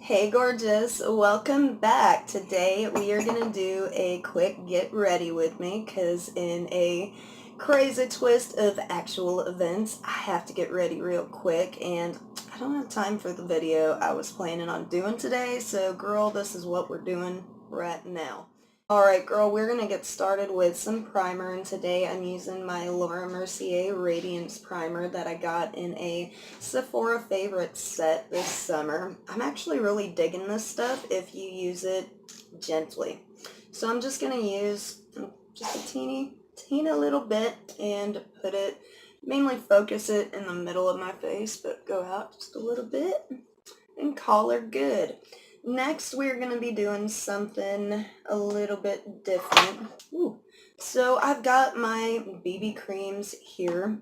Hey gorgeous, welcome back. Today we are going to do a quick get ready with me because in a crazy twist of actual events, I have to get ready real quick and I don't have time for the video I was planning on doing today. So girl, this is what we're doing right now. Alright girl, we're going to get started with some primer, and today I'm using my Laura Mercier Radiance Primer that I got in a Sephora favorite set this summer. I'm actually really digging this stuff if you use it gently. So I'm just going to use just a teeny little bit and put it, mainly focus it in the middle of my face, but go out just a little bit and call her good. Next, we're going to be doing something a little bit different. Ooh. So I've got my BB creams here.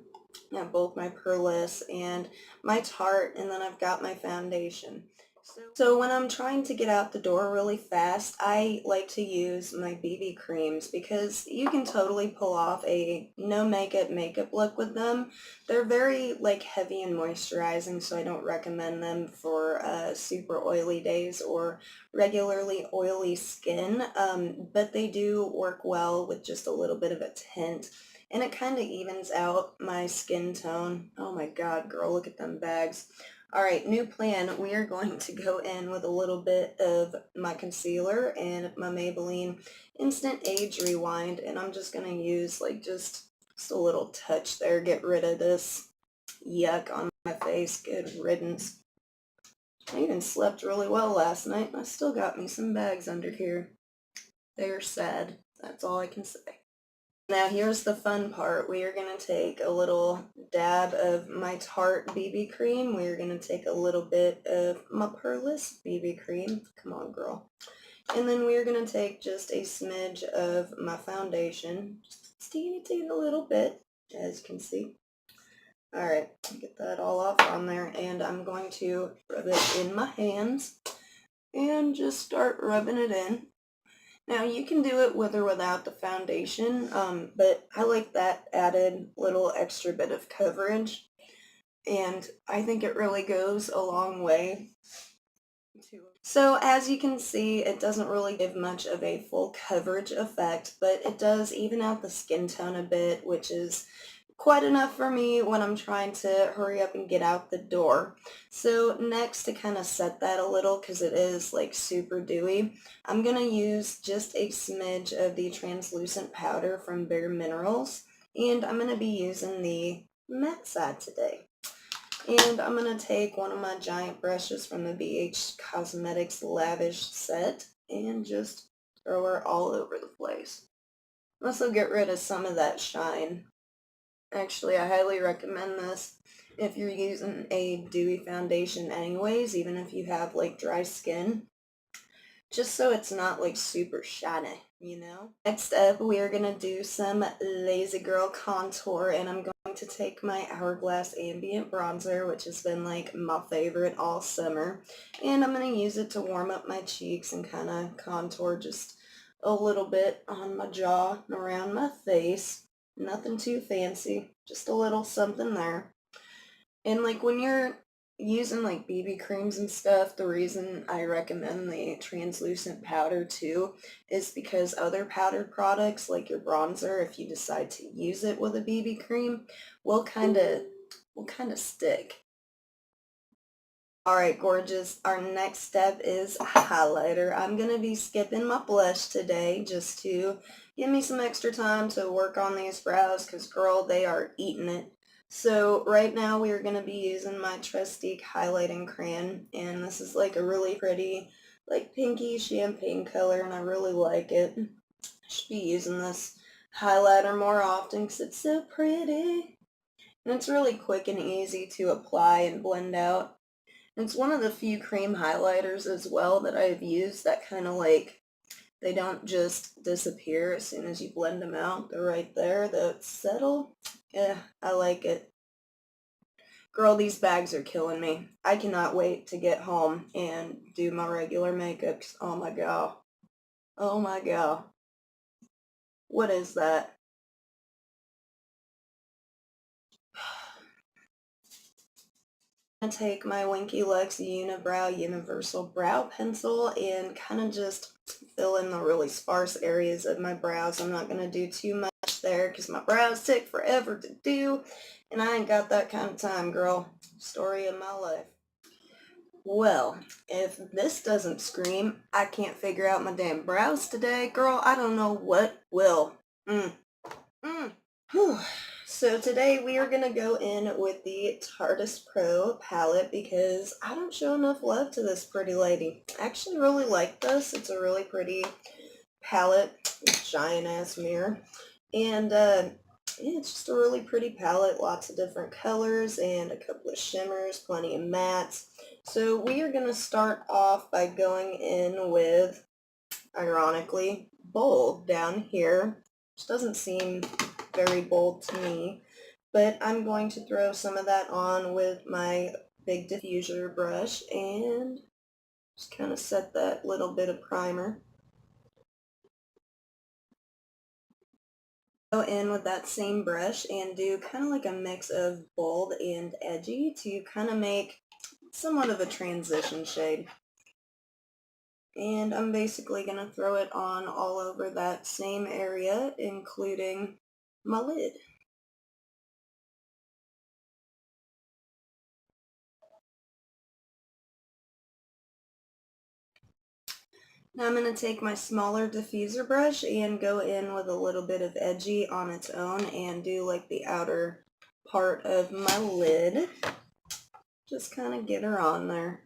I have both my Pearless and my Tarte, and then I've got my foundation. So when I'm trying to get out the door really fast, I like to use my BB creams because you can totally pull off a no makeup look with them. They're very heavy and moisturizing, so I don't recommend them for super oily days or regularly oily skin, but they do work well with just a little bit of a tint. And it kind of evens out my skin tone. Oh my god, girl, look at them bags. Alright, new plan. We are going to go in with a little bit of my concealer and my Maybelline Instant Age Rewind, and I'm just going to use just a little touch there. Get rid of this yuck on my face. Good riddance. I even slept really well last night, and I still got me some bags under here. They're sad. That's all I can say. Now here's the fun part. We are going to take a little dab of my Tarte BB cream. We are going to take a little bit of my Pearless BB cream. Come on, girl. And then we are going to take just a smidge of my foundation. Just teeny little bit, as you can see. Alright, get that all off on there, and I'm going to rub it in my hands and just start rubbing it in. Now you can do it with or without the foundation, but I like that added little extra bit of coverage, and I think it really goes a long way. So as you can see, it doesn't really give much of a full coverage effect, but it does even out the skin tone a bit, which is quite enough for me when I'm trying to hurry up and get out the door. So next, to kind of set that a little, because it is super dewy, I'm going to use just a smidge of the translucent powder from Bare Minerals, and I'm going to be using the matte side today. And I'm going to take one of my giant brushes from the BH Cosmetics Lavish set and just throw her all over the place. This will get rid of some of that shine. Actually, I highly recommend this if you're using a dewy foundation anyways, even if you have dry skin, just so it's not super shiny, you know? Next up, we are going to do some Lazy Girl contour, and I'm going to take my Hourglass Ambient Bronzer, which has been my favorite all summer, and I'm going to use it to warm up my cheeks and kind of contour just a little bit on my jaw and around my face. Nothing too fancy, just a little something there. And when you're using BB creams and stuff, the reason I recommend the translucent powder too is because other powdered products like your bronzer, if you decide to use it with a BB cream, will kind of stick. Alright gorgeous, our next step is highlighter. I'm going to be skipping my blush today just to give me some extra time to work on these brows because girl, they are eating it. So right now we are going to be using my Trestique highlighting crayon, and this is a really pretty pinky champagne color, and I really like it. I should be using this highlighter more often because it's so pretty. And it's really quick and easy to apply and blend out. It's one of the few cream highlighters as well that I've used that kind of they don't just disappear as soon as you blend them out. They're right there. They settle. Yeah, I like it. Girl, these bags are killing me. I cannot wait to get home and do my regular makeup. Oh my god. Oh my god. What is that? I take my Winky Lux Unibrow Universal Brow Pencil and kind of just fill in the really sparse areas of my brows. I'm not going to do too much there because my brows take forever to do, and I ain't got that kind of time, girl. Story of my life. Well, if this doesn't scream, I can't figure out my damn brows today, girl, I don't know what will. Mm. Mm. Whew. So today we are going to go in with the Tarteist Pro palette because I don't show enough love to this pretty lady. I actually really like this. It's a really pretty palette, giant ass mirror. And yeah, it's just a really pretty palette, lots of different colors and a couple of shimmers, plenty of mattes. So we are going to start off by going in with, ironically, bold down here, which doesn't seem very bold to me, but I'm going to throw some of that on with my big diffuser brush and just kind of set that little bit of primer. Go in with that same brush and do kind of like a mix of bold and edgy to kind of make somewhat of a transition shade. And I'm basically going to throw it on all over that same area, including my lid. Now I'm going to take my smaller diffuser brush and go in with a little bit of edgy on its own and do like the outer part of my lid. Just kind of get her on there.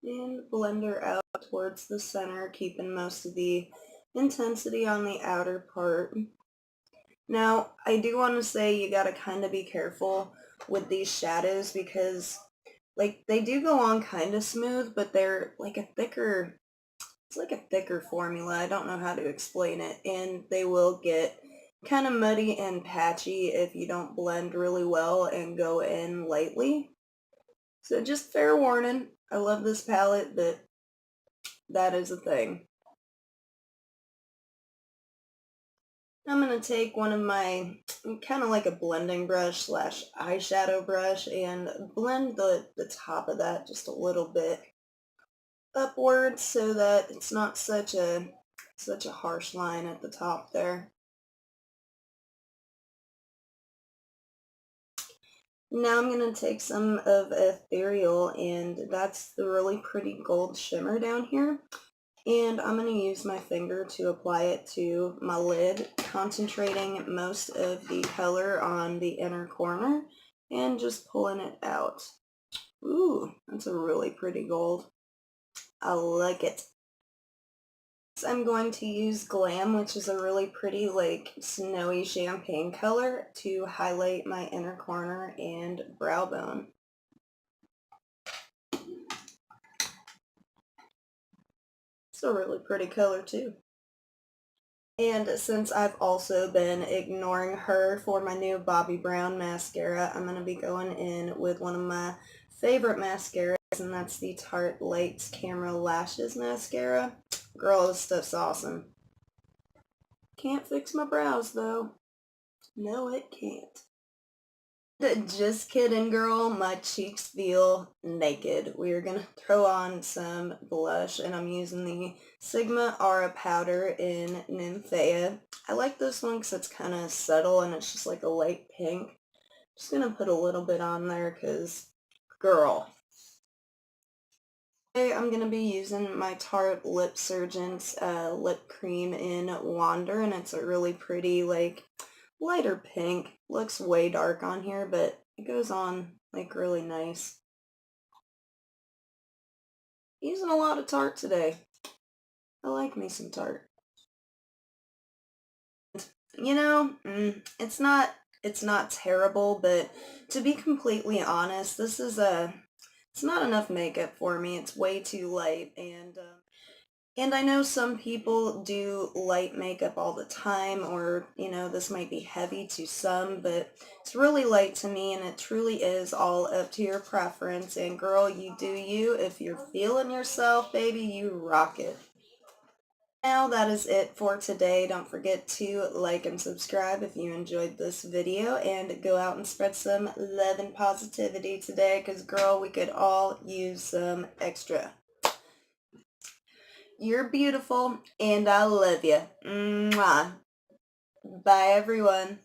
And blend her out towards the center, keeping most of the intensity on the outer part. Now, I do want to say you gotta kind of be careful with these shadows because, like, they do go on kind of smooth, but they're like a thicker, it's like a thicker formula. I don't know how to explain it, and they will get kind of muddy and patchy if you don't blend really well and go in lightly. So just fair warning. I love this palette, but that is a thing. I'm going to take one of my, kind of like a blending brush slash eyeshadow brush and blend the top of that just a little bit upwards so that it's not such a harsh line at the top there. Now I'm going to take some of Ethereal, and that's the really pretty gold shimmer down here. And I'm going to use my finger to apply it to my lid, concentrating most of the color on the inner corner and just pulling it out. Ooh, that's a really pretty gold. I like it. So I'm going to use Glam, which is a really pretty like snowy champagne color, to highlight my inner corner and brow bone. It's a really pretty color too. And since I've also been ignoring her for my new Bobbi Brown mascara, I'm going to be going in with one of my favorite mascaras, and that's the Tarte Lights Camera Lashes Mascara. Girl, this stuff's awesome. Can't fix my brows, though. No, it can't. Just kidding, girl. My cheeks feel naked. We are going to throw on some blush, and I'm using the Sigma Aura powder in Nymphea. I like this one because it's kind of subtle, and it's just like a light pink. Just going to put a little bit on there because, girl. Today I'm going to be using my Tarte Lip Surgeon's lip cream in Wander, and it's a really pretty, like, lighter pink. Looks way dark on here, but it goes on like really nice. Using a lot of Tarte today. I like me some Tarte. You know, it's not terrible, but to be completely honest, it's not enough makeup for me. It's way too light, and I know some people do light makeup all the time, or, this might be heavy to some, but it's really light to me, and it truly is all up to your preference. And girl, you do you. If you're feeling yourself, baby, you rock it. Now that is it for today. Don't forget to like and subscribe if you enjoyed this video, and go out and spread some love and positivity today, because girl, we could all use some extra. You're beautiful and I love you. Mwah. Bye everyone.